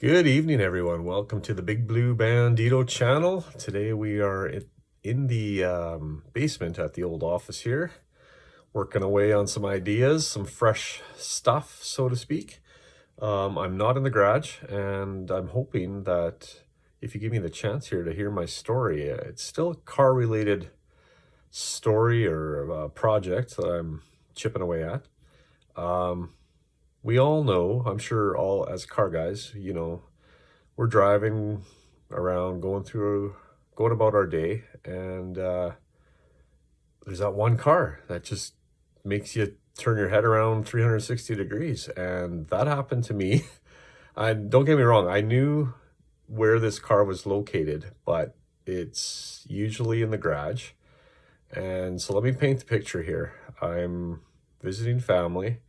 Good evening, everyone. Welcome to the Big Blue Bandito channel. Today we are in the basement at the old office here, working away on some ideas, some fresh stuff, so to speak. I'm not in the garage, and I'm hoping that if you give me the chance here to hear my story, it's still a car-related story or project that I'm chipping away at. We all know, I'm sure all as car guys, we're driving around, going about our day, and there's that one car that just makes you turn your head around 360 degrees. And that happened to me. Don't get me wrong, I knew where this car was located, but it's usually in the garage. And so let me paint the picture here. I'm visiting family,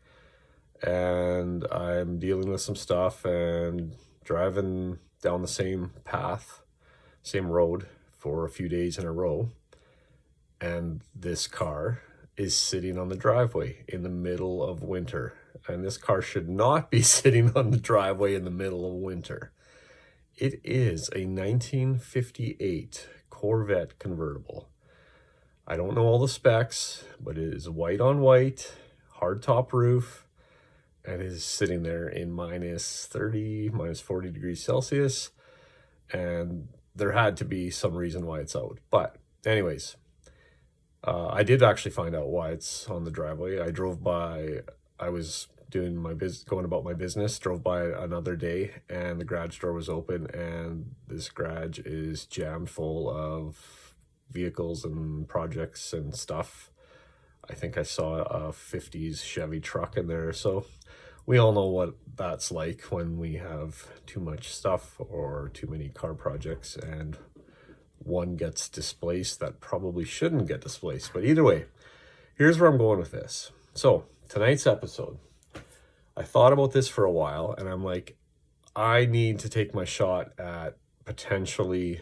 and I'm dealing with some stuff and driving down the same path, same road for a few days in a row. And this car is sitting on the driveway in the middle of winter. And this car should not be sitting on the driveway in the middle of winter. It is a 1958 Corvette convertible. I don't know all the specs, but it is white on white, hardtop roof, and it is sitting there in minus 30, minus 40 degrees Celsius. And there had to be some reason why it's out. But anyways, I did actually find out why it's on the driveway. I drove by, I was doing going about my business, drove by another day, and the garage door was open, and this garage is jammed full of vehicles and projects and stuff. I think I saw a 50s Chevy truck in there. So we all know what that's like when we have too much stuff or too many car projects and one gets displaced that probably shouldn't get displaced. But either way, here's where I'm going with this. So tonight's episode, I thought about this for a while, and I'm like, I need to take my shot at potentially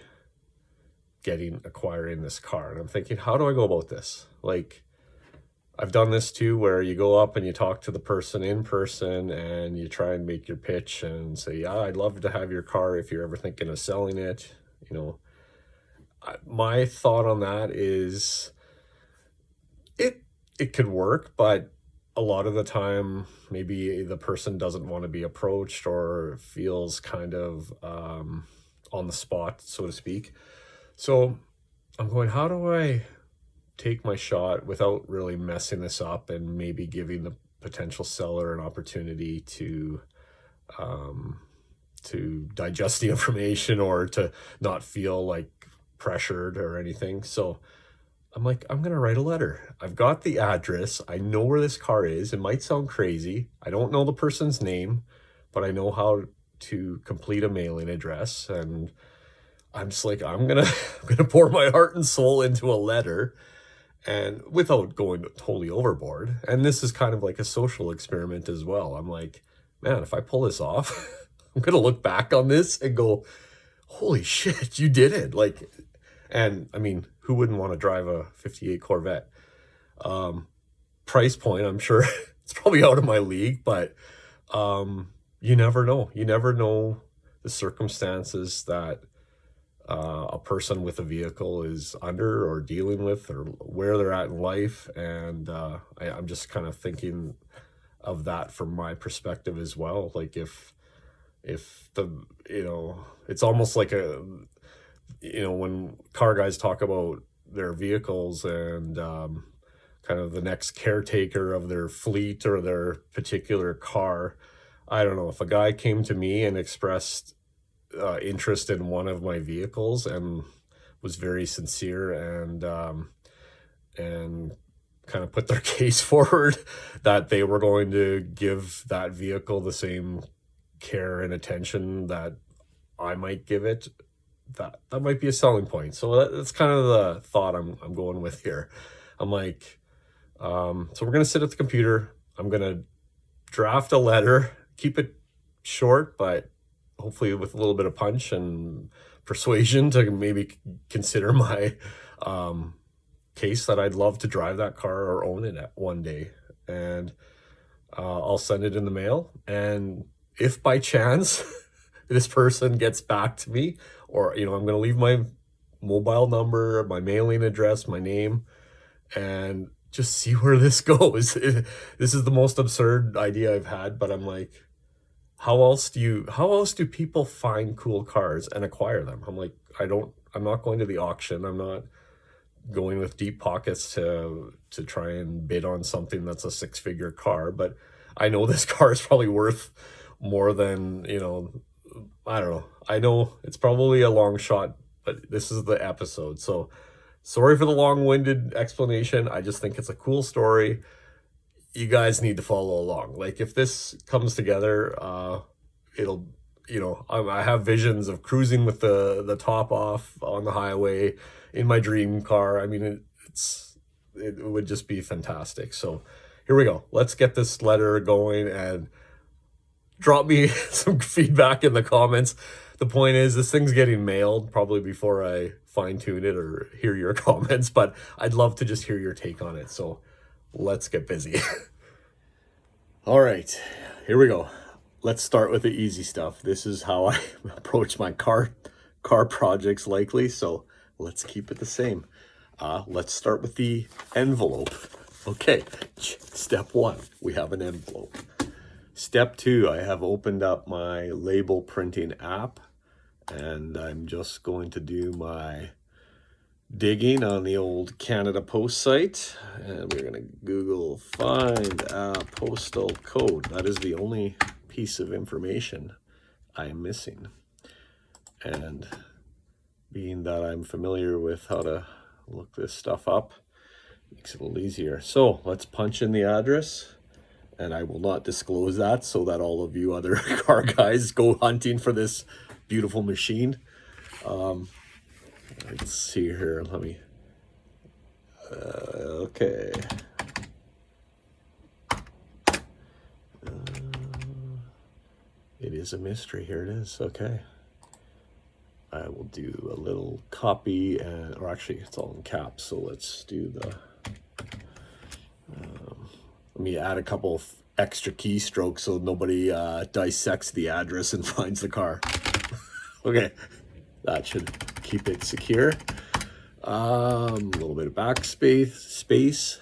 acquiring this car. And I'm thinking, how do I go about this? Like, I've done this too, where you go up and you talk to the person in person and you try and make your pitch and say, yeah, I'd love to have your car if you're ever thinking of selling it. My thought on that is it could work, but a lot of the time, maybe the person doesn't want to be approached or feels kind of on the spot, so to speak. So I'm going, how do I take my shot without really messing this up and maybe giving the potential seller an opportunity to digest the information or to not feel like pressured or anything. So I'm like, I'm going to write a letter. I've got the address. I know where this car is. It might sound crazy. I don't know the person's name, but I know how to complete a mailing address. And I'm just like, I'm gonna pour my heart and soul into a letter, and without going totally overboard. And this is kind of like a social experiment as well. I'm like, man, if I pull this off, I'm gonna look back on this and go, holy shit, you did it. Like, and I mean, who wouldn't want to drive a 58 Corvette? Price point, I'm sure it's probably out of my league, but you never know. You never know the circumstances that a person with a vehicle is under or dealing with, or where they're at in life. And I'm just kind of thinking of that from my perspective as well. Like if it's almost like when car guys talk about their vehicles and kind of the next caretaker of their fleet or their particular car. I don't know, if a guy came to me and expressed interest in one of my vehicles and was very sincere and kind of put their case forward that they were going to give that vehicle the same care and attention that I might give it, that might be a selling point. So that's kind of the thought I'm going with here. I'm like, so we're going to sit at the computer. I'm going to draft a letter, keep it short, but hopefully with a little bit of punch and persuasion to maybe consider my case that I'd love to drive that car or own it at one day. And I'll send it in the mail. And if by chance this person gets back to me, or, I'm going to leave my mobile number, my mailing address, my name, and just see where this goes. This is the most absurd idea I've had, but I'm like, how else do people find cool cars and acquire them? I'm like, I'm not going to the auction. I'm not going with deep pockets to try and bid on something that's a six-figure car, but I know this car is probably worth more than, I don't know. I know it's probably a long shot, but this is the episode. So sorry for the long-winded explanation. I just think it's a cool story. You guys need to follow along. Like, if this comes together, it'll, I have visions of cruising with the top off on the highway in my dream car. I mean, it would just be fantastic. So here we go. Let's get this letter going, and drop me some feedback in the comments. The point is, this thing's getting mailed probably before I fine tune it or hear your comments, but I'd love to just hear your take on it. So let's get busy. All right, here we go. Let's start with the easy stuff. This is how I approach my car projects likely, so let's keep it the same. Let's start with the envelope. Okay, step 1, we have an envelope. Step 2, I have opened up my label printing app, and I'm just going to do my digging on the old Canada Post site, and we're going to Google find a postal code. That is the only piece of information I am missing. And being that I'm familiar with how to look this stuff up, makes it a little easier. So let's punch in the address, and I will not disclose that so that all of you other car guys go hunting for this beautiful machine. Let's see here. Let me. Okay. It is a mystery. Here it is. Okay. I will do a little copy, or actually, it's all in caps. So let's do the. Let me add a couple of extra keystrokes so nobody dissects the address and finds the car. Okay, that should keep it secure. A little bit of space.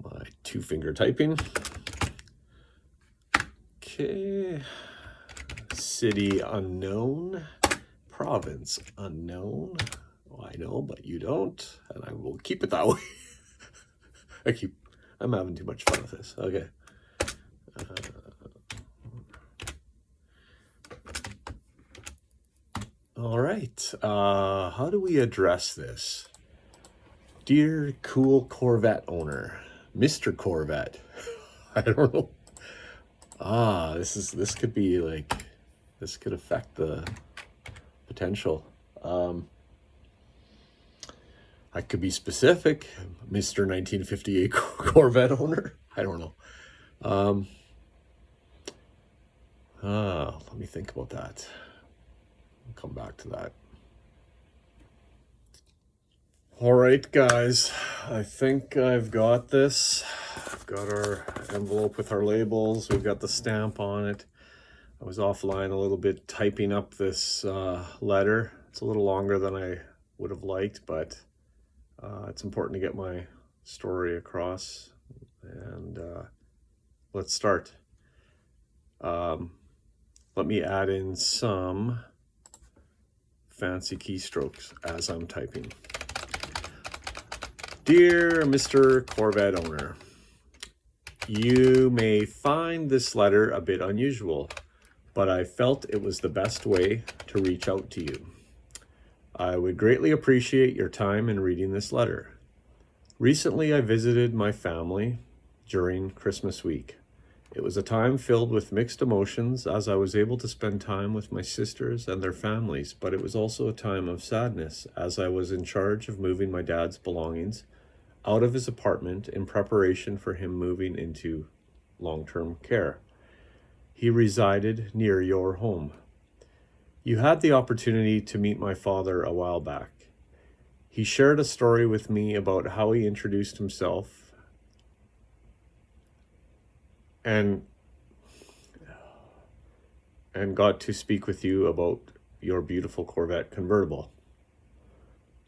My 2-finger typing. Okay. City unknown. Province unknown. Oh, I know, but you don't, and I will keep it that way. I'm having too much fun with this. Okay. All right. How do we address this? Dear cool Corvette owner, Mr. Corvette. I don't know. This could be like, this could affect the potential. I could be specific, Mr. 1958 Corvette owner. I don't know. Let me think about that. I'll come back to that. All right, guys, I think I've got this. I've got our envelope with our labels. We've got the stamp on it. I was offline a little bit typing up this letter. It's a little longer than I would have liked, but it's important to get my story across. And let's start. Let me add in some fancy keystrokes as I'm typing. Dear Mr. Corvette owner, you may find this letter a bit unusual, but I felt it was the best way to reach out to you. I would greatly appreciate your time in reading this letter. Recently, I visited my family during Christmas week. It was a time filled with mixed emotions as I was able to spend time with my sisters and their families, but it was also a time of sadness as I was in charge of moving my dad's belongings out of his apartment in preparation for him moving into long-term care. He resided near your home. You had the opportunity to meet my father a while back. He shared a story with me about how he introduced himself and got to speak with you about your beautiful Corvette convertible.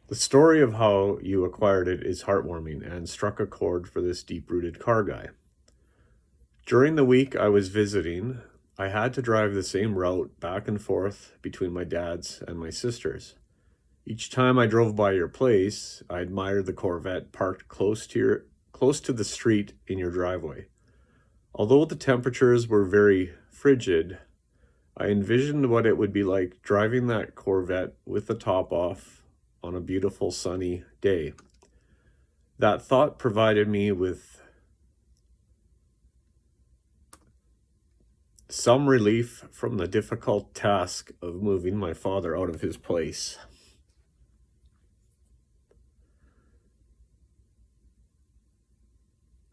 The story of how you acquired it is heartwarming and struck a chord for this deep-rooted car guy. During the week I was visiting, I had to drive the same route back and forth between my dad's and my sister's. Each time I drove by your place, I admired the Corvette parked close to the street in your driveway. Although the temperatures were very frigid, I envisioned what it would be like driving that Corvette with the top off on a beautiful sunny day. That thought provided me with some relief from the difficult task of moving my father out of his place.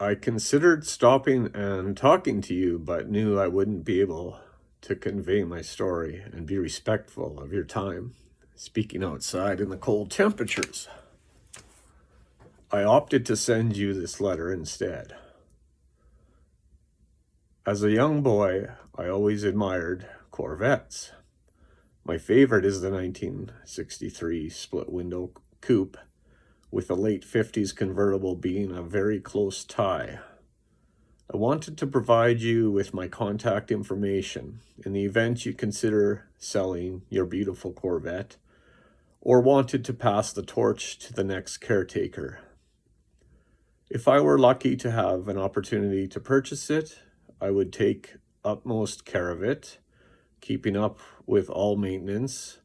I considered stopping and talking to you, but knew I wouldn't be able to convey my story and be respectful of your time, speaking outside in the cold temperatures. I opted to send you this letter instead. As a young boy, I always admired Corvettes. My favorite is the 1963 split-window coupe, with a late 50s convertible being a very close tie. I wanted to provide you with my contact information in the event you consider selling your beautiful Corvette or wanted to pass the torch to the next caretaker. If I were lucky to have an opportunity to purchase it, I would take utmost care of it, keeping up with all maintenance,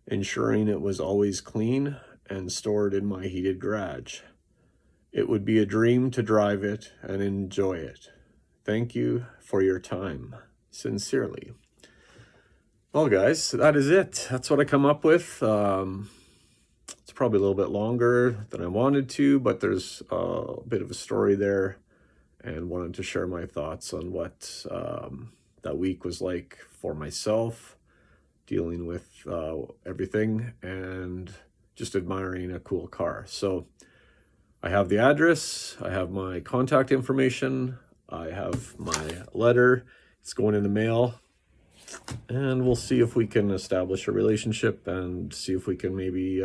ensuring it was always clean and stored in my heated garage. It would be a dream to drive it and enjoy it. Thank you for your time. Sincerely. Well, guys, that is it. That's what I come up with. It's probably a little bit longer than I wanted to, but there's a bit of a story there, and wanted to share my thoughts on what that week was like for myself, dealing with everything, and just admiring a cool car. So I have the address, I have my contact information, I have my letter. It's going in the mail, and we'll see if we can establish a relationship and see if we can maybe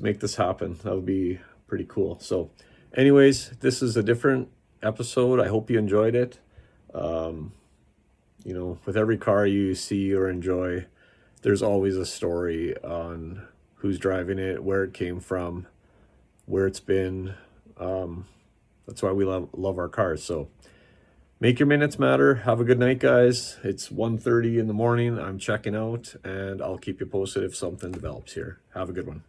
make this happen. That would be pretty cool. So anyways, this is a different episode. I hope you enjoyed it. You know, with every car you see or enjoy, there's always a story on who's driving it, where it came from, where it's been. That's why we love our cars. So make your minutes matter. Have a good night, guys. It's 1:30 in the morning. I'm checking out, and I'll keep you posted if something develops here. Have a good one.